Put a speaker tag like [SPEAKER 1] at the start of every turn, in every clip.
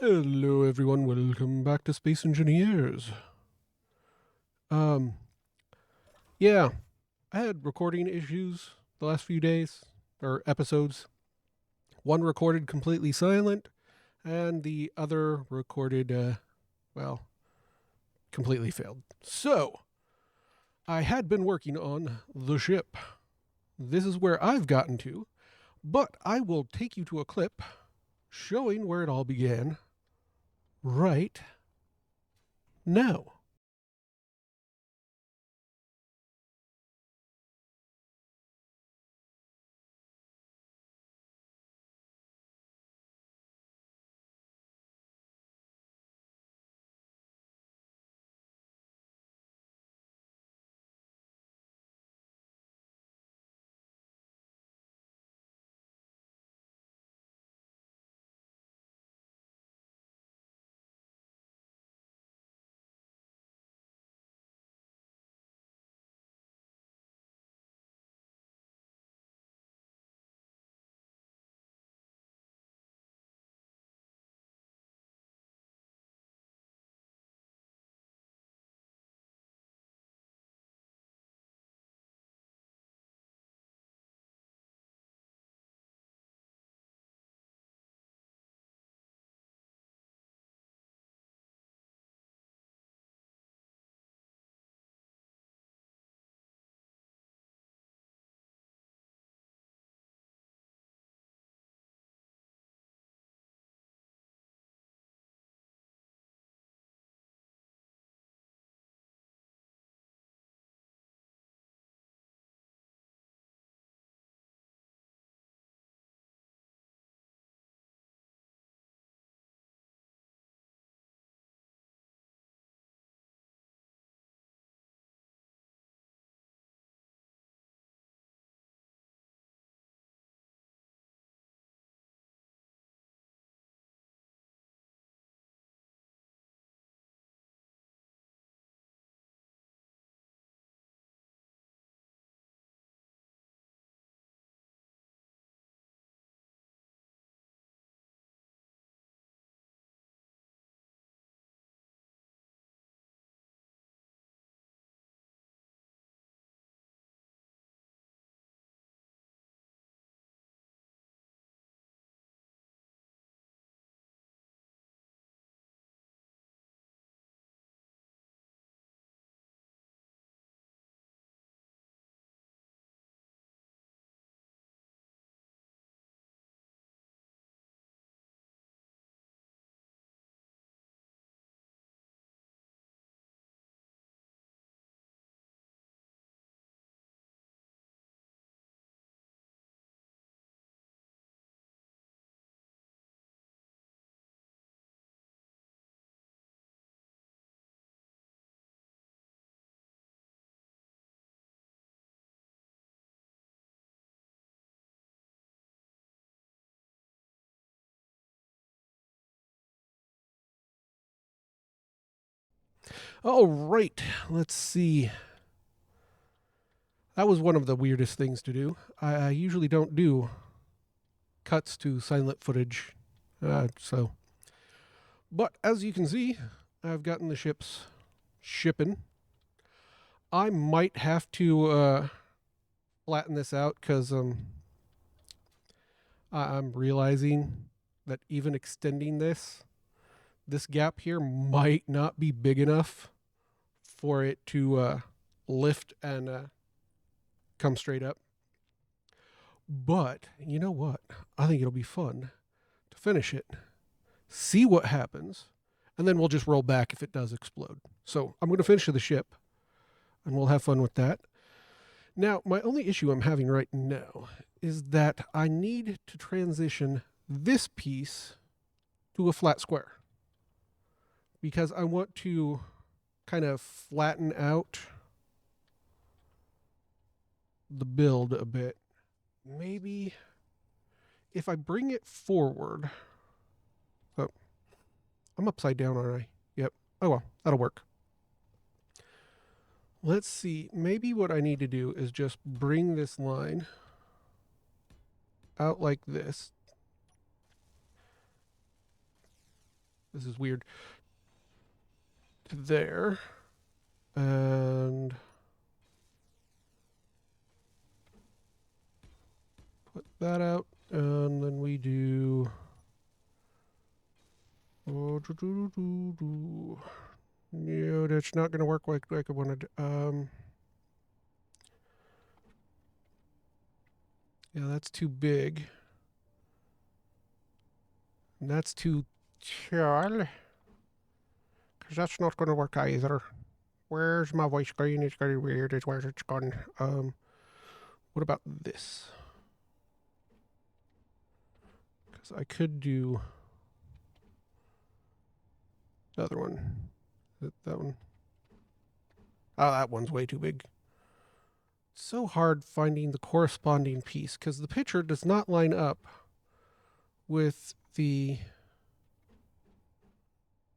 [SPEAKER 1] Hello, everyone. Welcome back to Space Engineers. Um, yeah, I had recording issues the last few days, or episodes. One recorded completely silent, and the other recorded, well, completely failed. So, I had been working on the ship. This is where I've gotten to, but I will take you to a clip showing where it all began right now. All right, let's see. That was one of the weirdest things to do. I usually don't do cuts to silent footage. But as you can see, I've gotten the ships shipping. I might have to flatten this out because I'm realizing that even extending this gap here might not be big enough for it to lift and come straight up. But you know what? I think it'll be fun to finish it, see what happens, and then we'll just roll back if it does explode. So I'm going to finish the ship, and we'll have fun with that. Now, my only issue I'm having right now is that I need to transition this piece to a flat square because I want to kind of flatten out the build a bit. Maybe if I bring it forward. Oh, I'm upside down, aren't I? Yep. Oh well, that'll work. Let's see. Maybe what I need to do is just bring this line out like this. this is weird, to there. And put that out. And then we do... No, that's not going to work like I wanted. Yeah, that's too big. And that's too tall. Because that's not going to work either. Where's my voice screen? It's very weird. It's where it's gone. What about this? Because I could do the other one. That one. Oh, that one's way too big. It's so hard finding the corresponding piece because the picture does not line up with the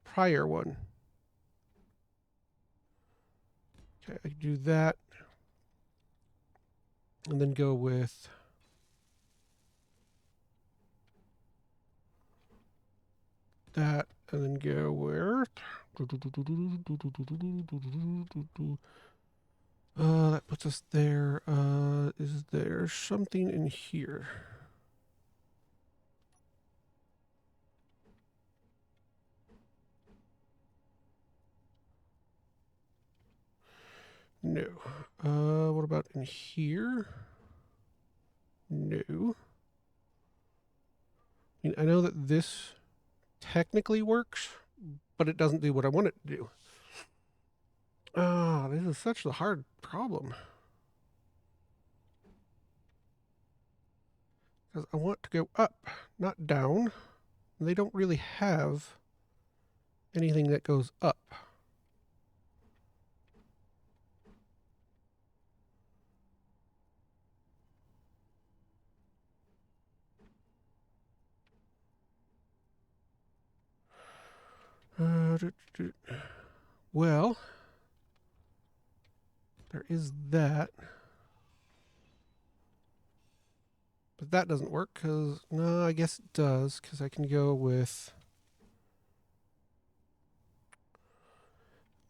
[SPEAKER 1] prior one. Okay, I do that. And then go with that. And then go where? That puts us there. Is there something in here? No. What about in here? No. I mean, I know that this technically works, but it doesn't do what I want it to do. Ah, this is such a hard problem. Because I want to go up, not down. And they don't really have anything that goes up. Well, there is that. But that doesn't work because, no, I guess it does because I can go with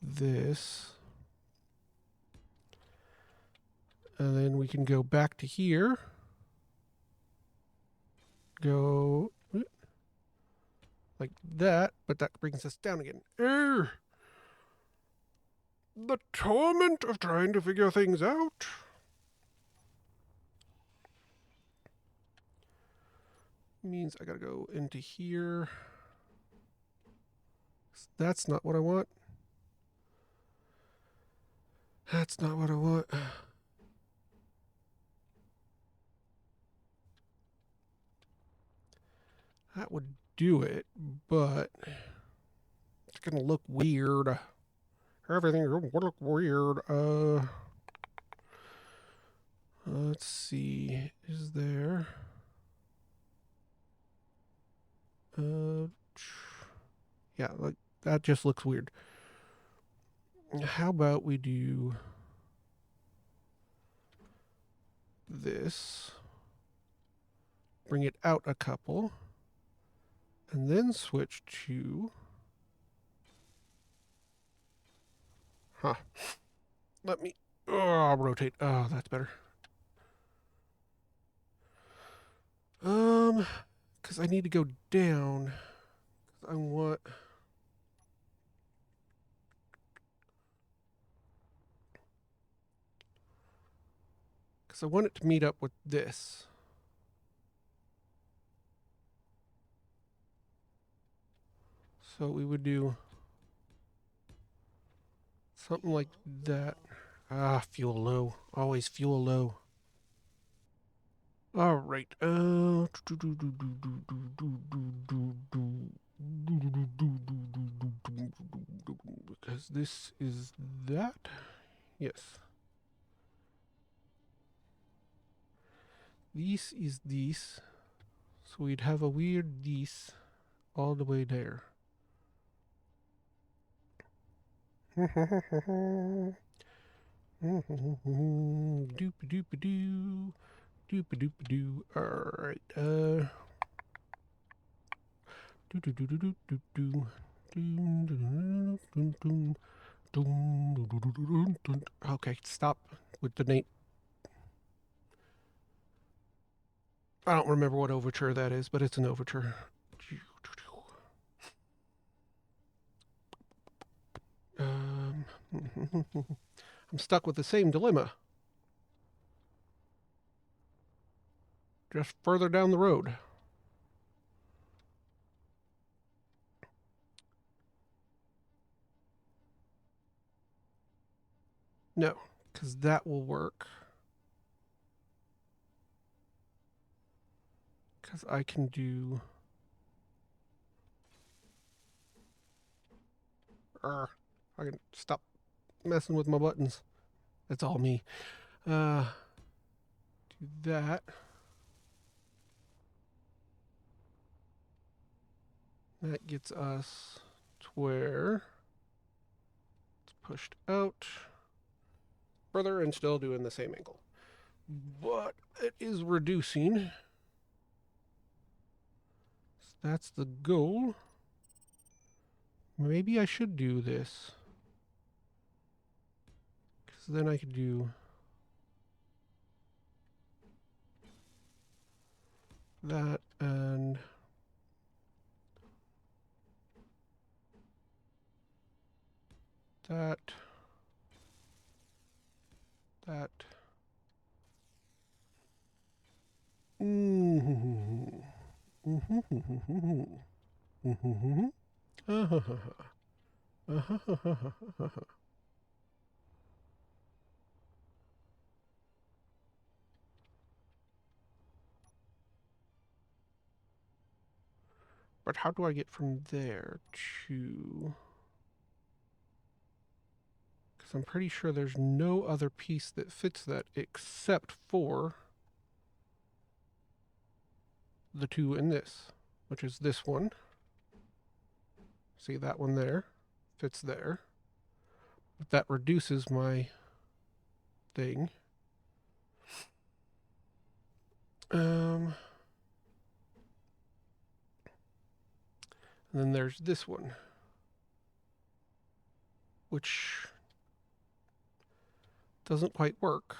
[SPEAKER 1] this. And then we can go back to here. Go like that, but that brings us down again. The torment of trying to figure things out. Means I gotta go into here. That's not what I want. That's not what I want. That would do it, but it's gonna look weird. Everything would look weird. Let's see. Is there? Yeah, like that just looks weird. How about we do this? Bring it out a couple, and then switch to. Huh. Let me. Oh, rotate. Oh, that's better. Because I need to go down. I want. Because I want it to meet up with this. So we would do something like that. Ah, fuel low. Always fuel low. All right. Because this is that. Yes. This is this. So we'd have a weird this all the way there. Doop-a-doop-a-doo. Doop-a-doop-a-doo. Alright, Okay, stop with the Nate. I don't remember what overture that is, but it's an overture. Um, I'm stuck with the same dilemma. Just further down the road. No, because that will work. Because I can do... I can stop messing with my buttons. That's all me. Do that. That gets us to where it's pushed out further and still doing the same angle. But it is reducing. So that's the goal. Maybe I should do this. Because then I could do that and that. That. But how do I get from there to... Because I'm pretty sure there's no other piece that fits that except for the two in this, which is this one. See that one there? Fits there. But that reduces my thing. And then there's this one, which doesn't quite work.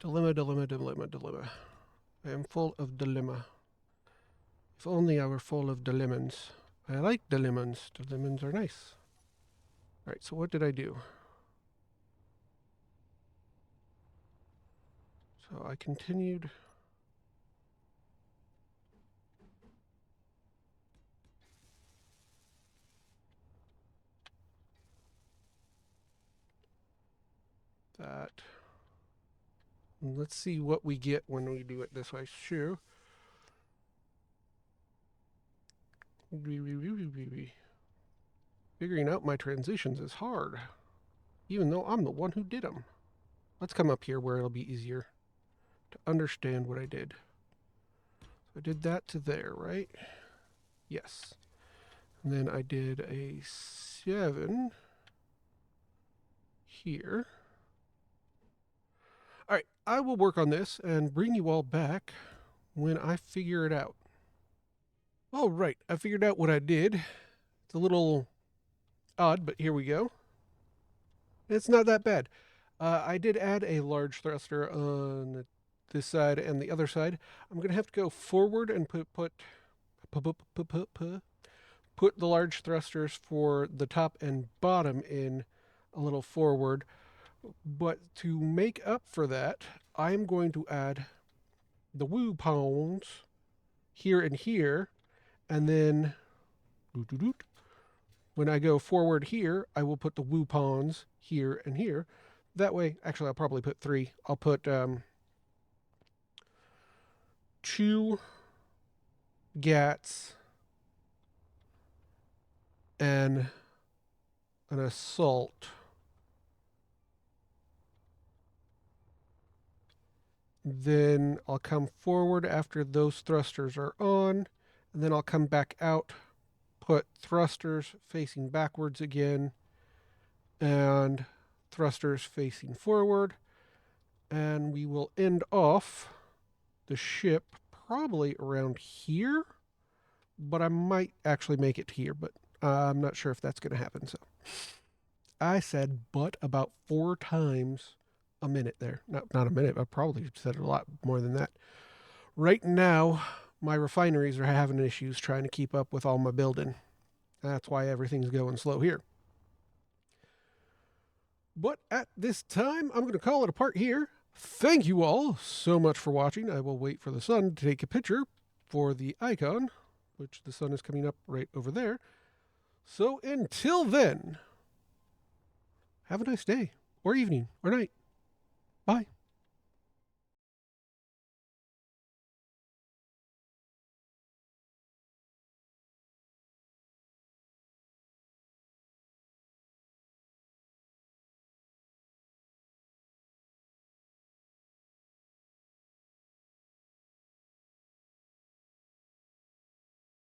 [SPEAKER 1] Dilemma, dilemma, dilemma, dilemma. I am full of dilemma. If only I were full of dilemmas. I like dilemmas. Dilemmas are nice. All right, so what did I do? So I continued. That. And let's see what we get when we do it this way. Sure. Figuring out my transitions is hard, even though I'm the one who did them. Let's come up here where it'll be easier to understand what I did. So I did that to there, right? Yes. And then I did a 7 here. All right, I will work on this and bring you all back when I figure it out. All right, I figured out what I did. It's a little odd, but here we go. It's not that bad. I did add a large thruster on this side and the other side. I'm going to have to go forward and put the large thrusters for the top and bottom in a little forward. But to make up for that, I'm going to add the woo pawns here and here, and then when I go forward here, I will put the woo pawns here and here. That way, actually, I'll probably put 3. I'll put 2 gats and an assault. Then I'll come forward after those thrusters are on, and then I'll come back out put thrusters facing backwards again and thrusters facing forward. And we will end off the ship probably around here, but I might actually make it here, but I'm not sure if that's going to happen. So I said but about 4 times a minute there. Not a minute. I probably said it a lot more than that. Right now, my refineries are having issues trying to keep up with all my building. That's why everything's going slow here. But at this time, I'm going to call it a part here. Thank you all so much for watching. I will wait for the sun to take a picture for the icon, which the sun is coming up right over there. So until then, have a nice day, or evening, or night. Bye.